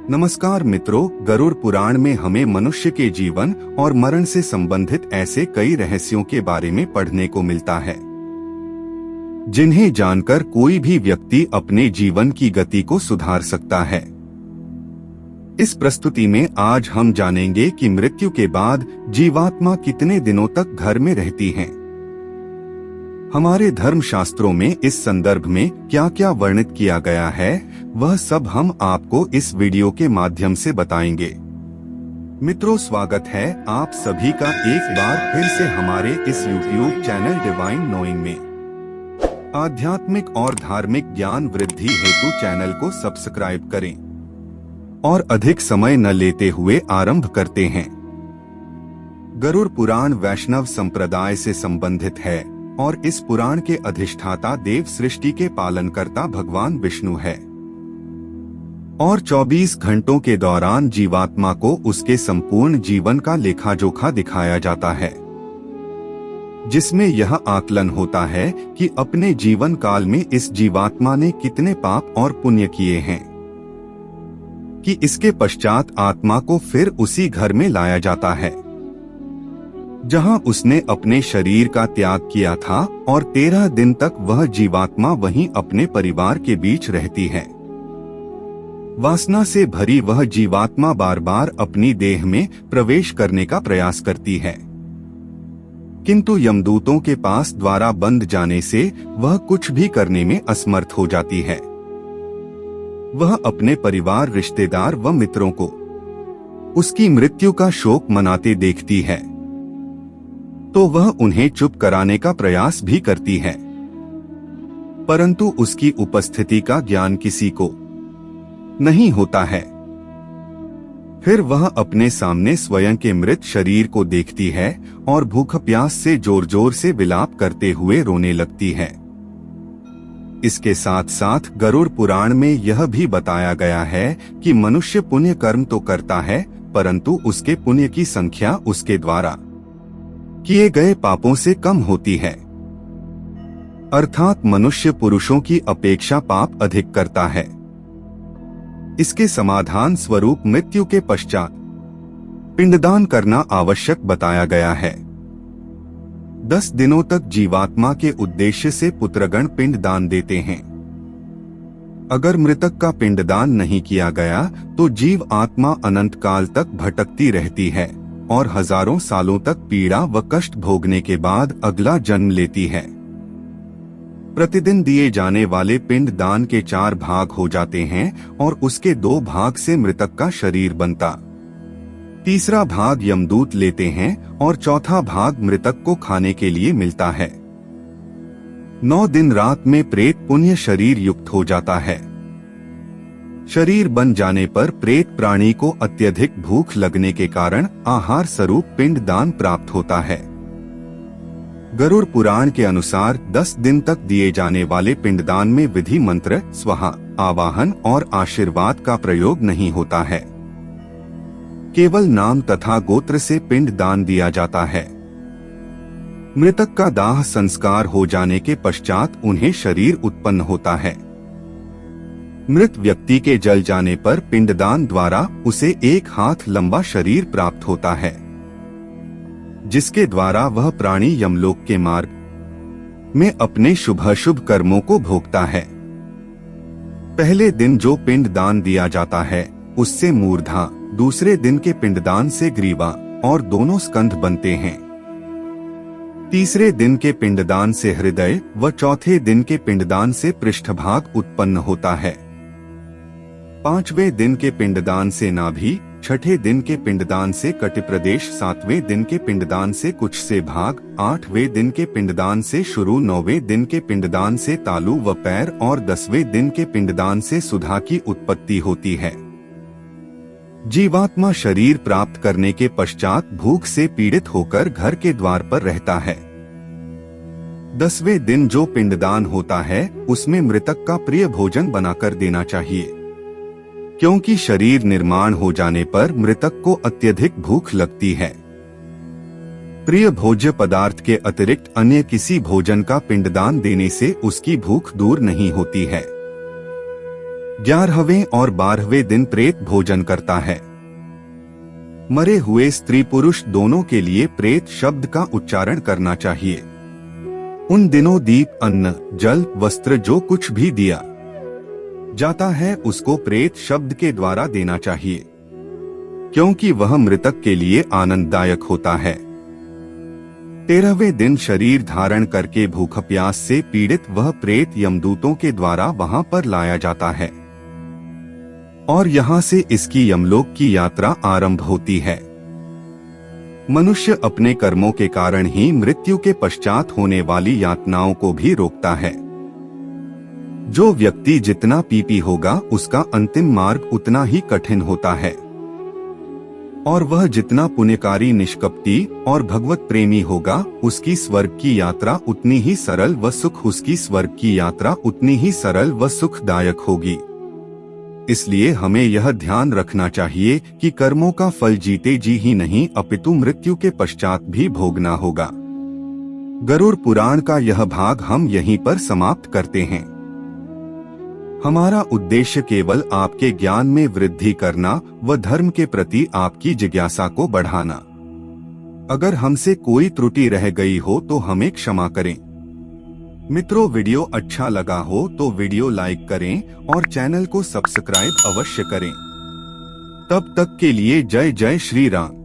नमस्कार मित्रों, गरुड़ पुराण में हमें मनुष्य के जीवन और मरण से संबंधित ऐसे कई रहस्यों के बारे में पढ़ने को मिलता है जिन्हें जानकर कोई भी व्यक्ति अपने जीवन की गति को सुधार सकता है। इस प्रस्तुति में आज हम जानेंगे कि मृत्यु के बाद जीवात्मा कितने दिनों तक घर में रहती है। हमारे धर्म शास्त्रों में इस संदर्भ में क्या क्या वर्णित किया गया है, वह सब हम आपको इस वीडियो के माध्यम से बताएंगे। मित्रों, स्वागत है आप सभी का एक बार फिर से हमारे इस YouTube चैनल डिवाइन नोइंग में। आध्यात्मिक और धार्मिक ज्ञान वृद्धि हेतु चैनल को सब्सक्राइब करें और अधिक समय न लेते हुए आरंभ करते हैं। गरुड़ पुराण वैष्णव संप्रदाय से संबंधित है और इस पुराण के अधिष्ठाता देव सृष्टि के पालनकर्ता भगवान विष्णु है और 24 घंटों के दौरान जीवात्मा को उसके संपूर्ण जीवन का लेखा जोखा दिखाया जाता है, जिसमें यह आकलन होता है कि अपने जीवन काल में इस जीवात्मा ने कितने पाप और पुण्य किए हैं, कि इसके पश्चात आत्मा को फिर उसी घर में लाया जाता है जहां उसने अपने शरीर का त्याग किया था और 13 दिन तक वह जीवात्मा वहीं अपने परिवार के बीच रहती है। वासना से भरी वह जीवात्मा बार बार अपनी देह में प्रवेश करने का प्रयास करती है, किंतु यमदूतों के पास द्वारा बंद जाने से वह कुछ भी करने में असमर्थ हो जाती है। वह अपने परिवार, रिश्तेदार व मित्रों को उसकी मृत्यु का शोक मनाते देखती है तो वह उन्हें चुप कराने का प्रयास भी करती है, परंतु उसकी उपस्थिति का ज्ञान किसी को नहीं होता है। फिर वह अपने सामने स्वयं के मृत शरीर को देखती है और भूख प्यास से जोर जोर से विलाप करते हुए रोने लगती है। इसके साथ साथ गरुड़ पुराण में यह भी बताया गया है कि मनुष्य पुण्य कर्म तो करता है, परंतु उसके पुण्य की संख्या उसके द्वारा किए गए पापों से कम होती है। अर्थात मनुष्य पुरुषों की अपेक्षा पाप अधिक करता है। इसके समाधान स्वरूप मृत्यु के पश्चात पिंडदान करना आवश्यक बताया गया है। 10 दिनों तक जीवात्मा के उद्देश्य से पुत्रगण पिंडदान देते हैं। अगर मृतक का पिंडदान नहीं किया गया तो जीव आत्मा अनंत काल तक भटकती रहती है और हजारों सालों तक पीड़ा व कष्ट भोगने के बाद अगला जन्म लेती है। प्रतिदिन दिए जाने वाले पिंड दान के 4 भाग हो जाते हैं और उसके 2 भाग से मृतक का शरीर बनता, तीसरा भाग यमदूत लेते हैं और चौथा भाग मृतक को खाने के लिए मिलता है। 9 दिन रात में प्रेत पुण्य शरीर युक्त हो जाता है। शरीर बन जाने पर प्रेत प्राणी को अत्यधिक भूख लगने के कारण आहार स्वरूप पिंड दान प्राप्त होता है। गरुड़ पुराण के अनुसार 10 दिन तक दिए जाने वाले पिंडदान में विधि मंत्र, स्वाहा, आवाहन और आशीर्वाद का प्रयोग नहीं होता है। केवल नाम तथा गोत्र से पिंड दान दिया जाता है। मृतक का दाह संस्कार हो जाने के पश्चात उन्हें शरीर उत्पन्न होता है। मृत व्यक्ति के जल जाने पर पिंडदान द्वारा उसे 1 हाथ लंबा शरीर प्राप्त होता है, जिसके द्वारा वह प्राणी यमलोक के मार्ग में अपने शुभ कर्मों को भोगता है। पहले दिन जो पिंडदान दिया जाता है उससे मूर्धा, दूसरे दिन के पिंडदान से ग्रीवा और दोनों स्कंध बनते हैं। तीसरे दिन के पिंडदान से हृदय व चौथे दिन के पिंडदान से पृष्ठभाग उत्पन्न होता है। 5वें दिन के पिंडदान से नाभि, 6ठे दिन के पिंडदान से कटिप्रदेश, 7वें दिन के पिंडदान से कुछ से भाग, 8वें दिन के पिंडदान से शुरू, 9वें दिन के पिंडदान से तालू व पैर और 10वें दिन के पिंडदान से सुधा की उत्पत्ति होती है। जीवात्मा शरीर प्राप्त करने के पश्चात भूख से पीड़ित होकर घर के द्वार पर रहता है। 10वें दिन जो पिंडदान होता है उसमें मृतक का प्रिय भोजन बनाकर देना चाहिए, क्योंकि शरीर निर्माण हो जाने पर मृतक को अत्यधिक भूख लगती है। प्रिय भोज्य पदार्थ के अतिरिक्त अन्य किसी भोजन का पिंडदान देने से उसकी भूख दूर नहीं होती है। 11वें और 12वें दिन प्रेत भोजन करता है। मरे हुए स्त्री पुरुष दोनों के लिए प्रेत शब्द का उच्चारण करना चाहिए। उन दिनों दीप, अन्न, जल, वस्त्र जो कुछ भी दिया जाता है उसको प्रेत शब्द के द्वारा देना चाहिए, क्योंकि वह मृतक के लिए आनंददायक होता है। 13वें दिन शरीर धारण करके भूख प्यास से पीड़ित वह प्रेत यमदूतों के द्वारा वहां पर लाया जाता है और यहाँ से इसकी यमलोक की यात्रा आरंभ होती है। मनुष्य अपने कर्मों के कारण ही मृत्यु के पश्चात होने वाली यातनाओं को भी रोकता है। जो व्यक्ति जितना पीपी होगा उसका अंतिम मार्ग उतना ही कठिन होता है और वह जितना पुण्यकारी, निष्कपटी और भगवत प्रेमी होगा उसकी स्वर्ग की यात्रा उतनी ही सरल व सुखदायक होगी। इसलिए हमें यह ध्यान रखना चाहिए कि कर्मों का फल जीते जी ही नहीं अपितु मृत्यु के पश्चात भी भोगना होगा। गरुड़ पुराण का यह भाग हम यहीं पर समाप्त करते हैं। हमारा उद्देश्य केवल आपके ज्ञान में वृद्धि करना व धर्म के प्रति आपकी जिज्ञासा को बढ़ाना। अगर हमसे कोई त्रुटि रह गई हो तो हमें क्षमा करें। मित्रों, वीडियो अच्छा लगा हो तो वीडियो लाइक करें और चैनल को सब्सक्राइब अवश्य करें। तब तक के लिए जय जय श्री राम।